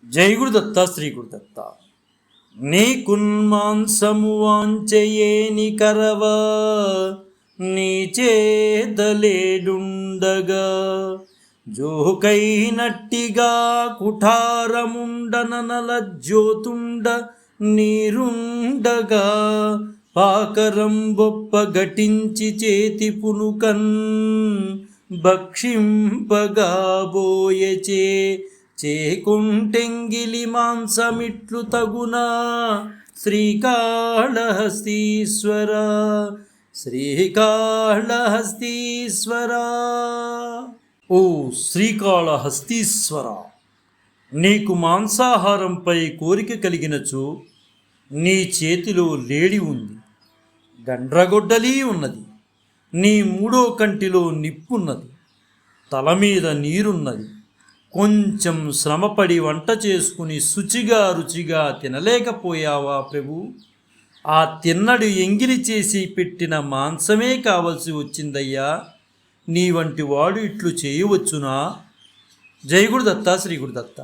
జై గురుదత్త శ్రీ గురుదత్త. నీకున్మాంసము వాంచయేని కరవ నీ చేదలేడుండగా జోకైనట్టిగా కుఠారముండననల జ్యోతుండ నీరుండగా పాకరం బొప్ప ఘటించి చేతి పునుకన్ భక్షింపగా బోయచే చేకుంటెంగిలి మాంసమిట్లు తగునా శ్రీకాళహస్తీశ్వర శ్రీకాళహస్తీశ్వర. ఓ శ్రీకాళహస్తీశ్వర, నీకు మాంసాహారంపై కోరిక కలిగినచో నీ చేతిలో లేడి ఉంది, గండ్రగొడ్డలి ఉన్నది, నీ మూడో కంటిలో నిప్పున్నది, తల మీద నీరున్నది. కొంచెం శ్రమపడి వంట చేసుకుని శుచిగా రుచిగా తినలేకపోయావా ప్రభు? ఆ తిన్నడు ఎంగిలి చేసి పెట్టిన మాంసమే కావలసి వచ్చిందయ్యా. నీ వంటి వాడు ఇట్లు చేయవచ్చునా? జై గురుదత్త శ్రీ గురుదత్త.